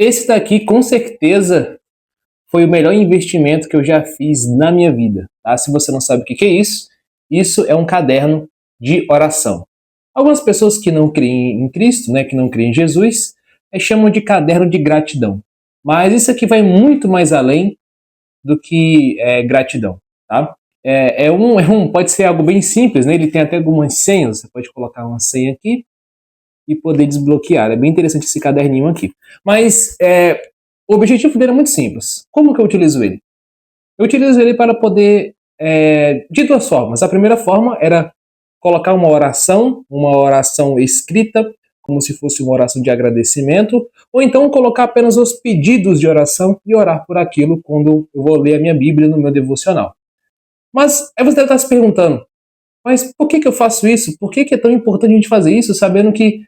Esse daqui, com certeza, foi o melhor investimento que eu já fiz na minha vida. Tá? Se você não sabe o que é isso é um caderno de oração. Algumas pessoas que não creem em Cristo, né, que não creem em Jesus, chamam de caderno de gratidão. Mas isso aqui vai muito mais além do que gratidão. Tá? Pode ser algo bem simples, né? Ele tem até algumas senhas, você pode colocar uma senha aqui e poder desbloquear. É bem interessante esse caderninho aqui. Mas o objetivo dele é muito simples. Como que eu utilizo ele? Eu utilizo ele para poder, de duas formas. A primeira forma era colocar uma oração escrita, como se fosse uma oração de agradecimento, ou então colocar apenas os pedidos de oração e orar por aquilo quando eu vou ler a minha Bíblia no meu devocional. Mas aí você deve estar se perguntando, mas por que eu faço isso? Por que é tão importante a gente fazer isso, sabendo que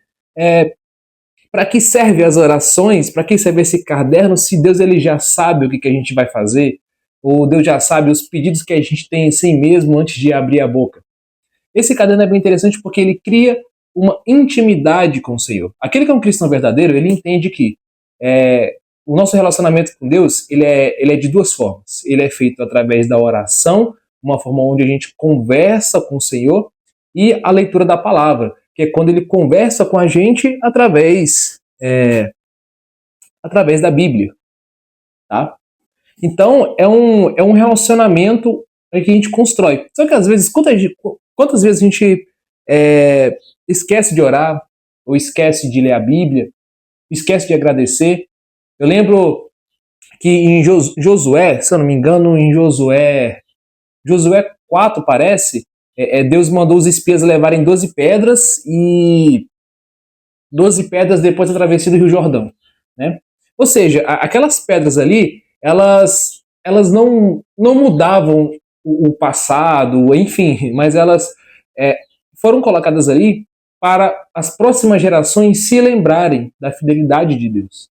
para que serve as orações, para que serve esse caderno, se Deus ele já sabe o que a gente vai fazer, ou Deus já sabe os pedidos que a gente tem assim mesmo antes de abrir a boca. Esse caderno é bem interessante porque ele cria uma intimidade com o Senhor. Aquele que é um cristão verdadeiro, ele entende que o nosso relacionamento com Deus, ele é de duas formas. Ele é feito através da oração, uma forma onde a gente conversa com o Senhor, e a leitura da palavra, que é quando ele conversa com a gente através da Bíblia. Tá? Então, é um relacionamento que a gente constrói. Só que às vezes, quantas vezes a gente esquece de orar, ou esquece de ler a Bíblia, esquece de agradecer? Eu lembro que em Josué, se eu não me engano, em Josué 4, parece, Deus mandou os espias levarem 12 pedras e 12 pedras depois da travessia do Rio Jordão. Né? Ou seja, aquelas pedras ali, elas não mudavam o passado, enfim, mas elas foram colocadas ali para as próximas gerações se lembrarem da fidelidade de Deus.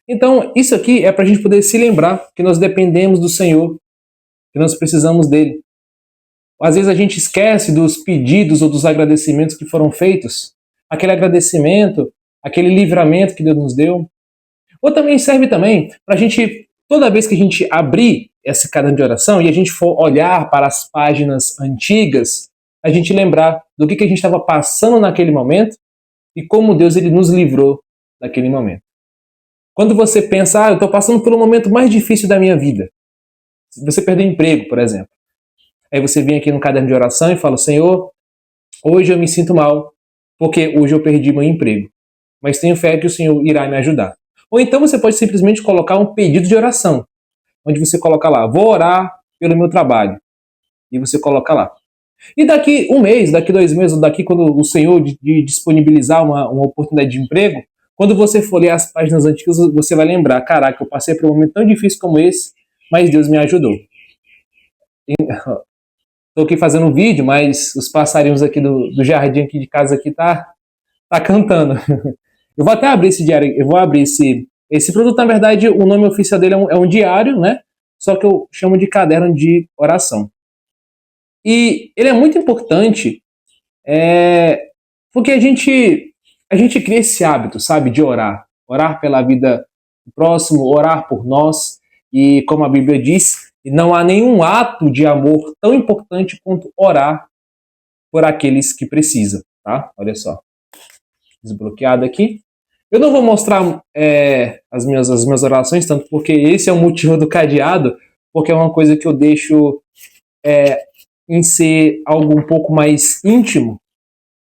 Então, isso aqui é para a gente poder se lembrar que nós dependemos do Senhor, que nós precisamos dele. Às vezes a gente esquece dos pedidos ou dos agradecimentos que foram feitos, aquele agradecimento, aquele livramento que Deus nos deu. Ou também serve também para a gente, toda vez que a gente abrir esse caderno de oração e a gente for olhar para as páginas antigas, a gente lembrar do que a gente estava passando naquele momento e como Deus ele nos livrou daquele momento. Quando você pensa, eu estou passando pelo momento mais difícil da minha vida. Você perdeu o emprego, por exemplo. Aí você vem aqui no caderno de oração e fala, Senhor, hoje eu me sinto mal, porque hoje eu perdi meu emprego. Mas tenho fé que o Senhor irá me ajudar. Ou então você pode simplesmente colocar um pedido de oração, onde você coloca lá, vou orar pelo meu trabalho. E você coloca lá. E daqui um mês, daqui 2 meses, daqui quando o Senhor disponibilizar uma oportunidade de emprego, quando você for ler as páginas antigas, você vai lembrar, caraca, eu passei por um momento tão difícil como esse, mas Deus me ajudou. Estou aqui fazendo um vídeo, mas os passarinhos aqui do jardim aqui de casa aqui tá cantando. Eu vou até abrir esse diário, eu vou abrir esse produto, na verdade, o nome oficial dele é um diário, né? Só que eu chamo de caderno de oração. E ele é muito importante porque a gente cria esse hábito, sabe, de orar. Orar pela vida do próximo, orar por nós. E como a Bíblia diz, não há nenhum ato de amor tão importante quanto orar por aqueles que precisam, tá? Olha só. Desbloqueado aqui. Eu não vou mostrar as minhas orações, tanto porque esse é o motivo do cadeado, porque é uma coisa que eu deixo em ser algo um pouco mais íntimo,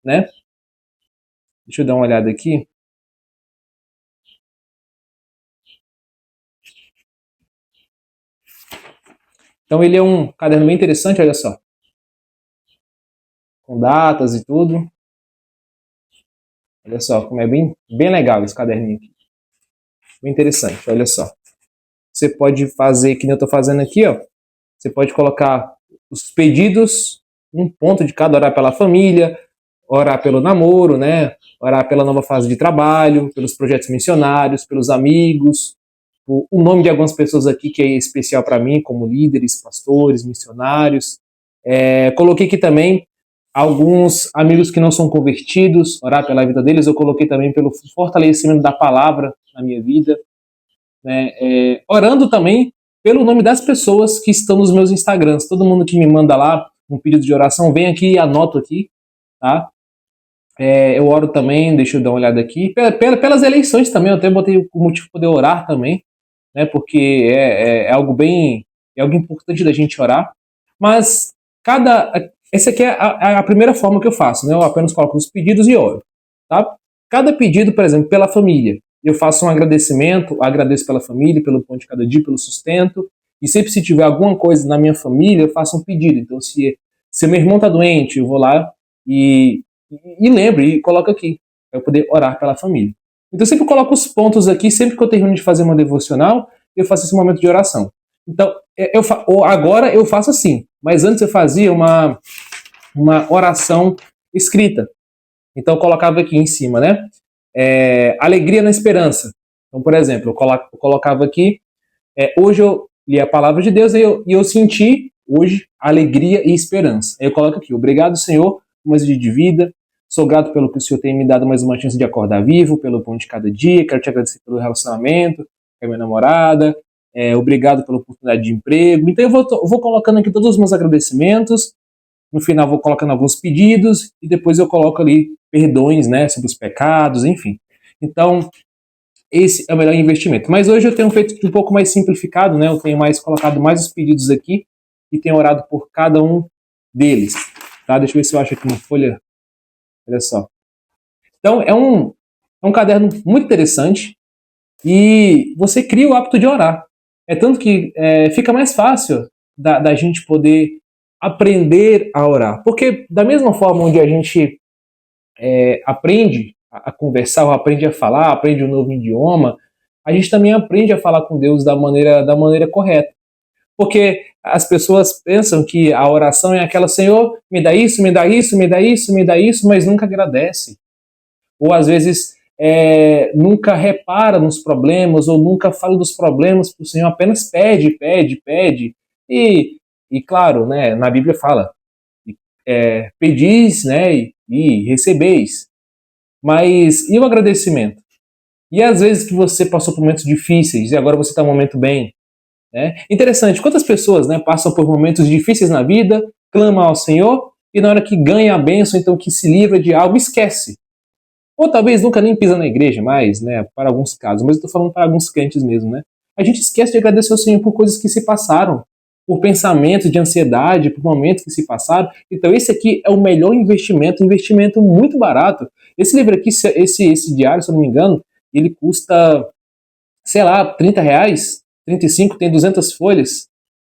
né? Deixa eu dar uma olhada aqui. Então ele é um caderno bem interessante, olha só. Com datas e tudo. Olha só como é bem legal esse caderninho aqui. Bem interessante, olha só. Você pode fazer, que nem eu estou fazendo aqui, ó. Você pode colocar os pedidos, um ponto de cada, orar pela família, orar pelo namoro, né? Orar pela nova fase de trabalho, pelos projetos missionários, pelos amigos, o nome de algumas pessoas aqui que é especial para mim, como líderes, pastores, missionários. Coloquei aqui também alguns amigos que não são convertidos, orar pela vida deles. Eu coloquei também pelo fortalecimento da palavra na minha vida. né, orando também pelo nome das pessoas que estão nos meus Instagrams. Todo mundo que me manda lá um pedido de oração, vem aqui e anoto aqui, tá? Eu oro também, deixa eu dar uma olhada aqui, pelas eleições também, eu até botei o motivo para poder orar também, né, porque é algo é algo importante da gente orar, mas essa aqui é a primeira forma que eu faço, né, eu apenas coloco os pedidos e oro, tá? Cada pedido, por exemplo, pela família, eu faço um agradecimento, agradeço pela família, pelo pão de cada dia, pelo sustento, e sempre se tiver alguma coisa na minha família, eu faço um pedido, então se meu irmão está doente, eu vou lá e lembre, e coloco aqui, para eu poder orar pela família. Então eu sempre coloco os pontos aqui, sempre que eu termino de fazer uma devocional, eu faço esse momento de oração. Então, agora eu faço assim, mas antes eu fazia uma oração escrita. Então eu colocava aqui em cima, né? Alegria na esperança. Então, por exemplo, eu colocava aqui, hoje eu li a palavra de Deus e eu senti hoje alegria e esperança. Aí eu coloco aqui, obrigado, Senhor, por mais um dia de vida. Sou grato pelo que o Senhor tem me dado mais uma chance de acordar vivo, pelo pão de cada dia. Quero te agradecer pelo relacionamento com a minha namorada. Obrigado pela oportunidade de emprego. Então eu vou colocando aqui todos os meus agradecimentos. No final vou colocando alguns pedidos e depois eu coloco ali perdões, né, sobre os pecados, enfim. Então, esse é o melhor investimento. Mas hoje eu tenho feito um pouco mais simplificado, né? Eu tenho colocado mais os pedidos aqui e tenho orado por cada um deles. Tá? Deixa eu ver se eu acho aqui uma folha. Olha só. Então, é um caderno muito interessante e você cria o hábito de orar. É tanto que fica mais fácil da gente poder aprender a orar. Porque da mesma forma onde a gente aprende a conversar, ou aprende a falar, aprende um novo idioma, a gente também aprende a falar com Deus da maneira correta. Porque as pessoas pensam que a oração é aquela, Senhor, me dá isso, me dá isso, me dá isso, me dá isso, mas nunca agradece. Ou às vezes nunca repara nos problemas, ou nunca fala dos problemas para o Senhor, apenas pede, pede, pede. E claro, né, na Bíblia fala, pedis, né, e recebeis. Mas e o agradecimento? E às vezes que você passou por momentos difíceis e agora você está num momento bem, né? Interessante, quantas pessoas, né, passam por momentos difíceis na vida, clamam ao Senhor e na hora que ganha a bênção, então que se livra de algo, esquece. Ou talvez nunca nem pisa na igreja mais, né, para alguns casos, mas eu estou falando para alguns crentes mesmo, né? A gente esquece de agradecer ao Senhor por coisas que se passaram, por pensamentos de ansiedade, por momentos que se passaram. Então esse aqui é o melhor investimento, um investimento muito barato. Esse livro aqui, esse diário, se eu não me engano, ele custa, sei lá, R$ 30, 35, tem 200 folhas.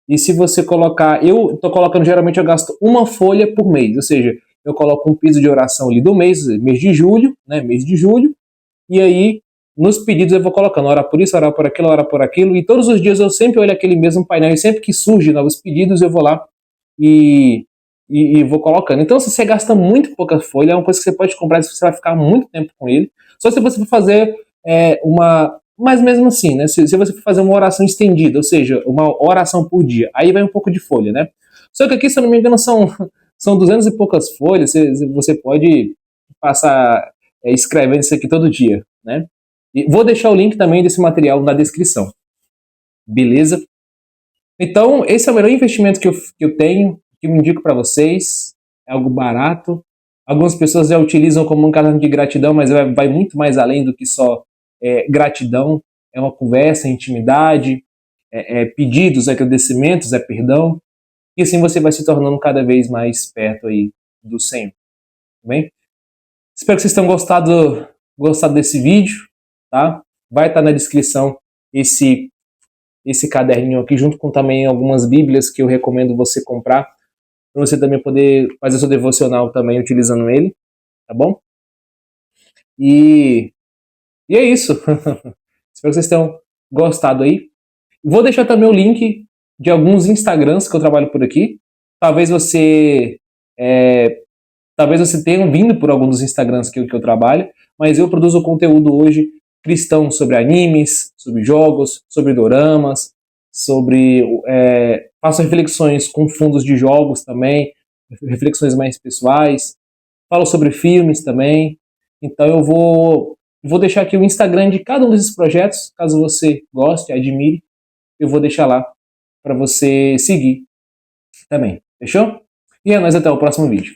E se você colocar, eu estou colocando, geralmente eu gasto uma folha por mês, ou seja, eu coloco um piso de oração ali do mês de julho, né, mês de julho, e aí nos pedidos eu vou colocando, orar por isso, orar por aquilo, e todos os dias eu sempre olho aquele mesmo painel, e sempre que surgem novos pedidos eu vou lá e vou colocando. Então, se você gasta muito pouca folha, é uma coisa que você pode comprar, você vai ficar muito tempo com ele, só se você for fazer mas mesmo assim, né, se você for fazer uma oração estendida, ou seja, uma oração por dia, aí vai um pouco de folha, né? Só que aqui, se eu não me engano, são 200 e poucas folhas, você pode passar escrevendo isso aqui todo dia, né? E vou deixar o link também desse material na descrição. Beleza? Então, esse é o melhor investimento que eu tenho, que eu indico para vocês. É algo barato. Algumas pessoas já utilizam como um caderno de gratidão, mas vai muito mais além do que só gratidão. É uma conversa, intimidade, pedidos, agradecimentos, perdão. E assim você vai se tornando cada vez mais perto aí do Senhor. Tá bem? Espero que vocês tenham gostado desse vídeo, tá? Vai estar na descrição esse caderninho aqui, junto com também algumas bíblias que eu recomendo você comprar, para você também poder fazer seu devocional também utilizando ele, tá bom? E é isso. Espero que vocês tenham gostado aí. Vou deixar também o link de alguns Instagrams que eu trabalho por aqui. Talvez você tenha vindo por algum dos Instagrams que eu trabalho, mas eu produzo conteúdo hoje cristão sobre animes, sobre jogos, sobre doramas, faço reflexões com fundos de jogos também, reflexões mais pessoais, falo sobre filmes também. Então eu vou Vou deixar aqui o Instagram de cada um desses projetos, caso você goste, admire, eu vou deixar lá para você seguir também. Fechou? E é nóis, até o próximo vídeo.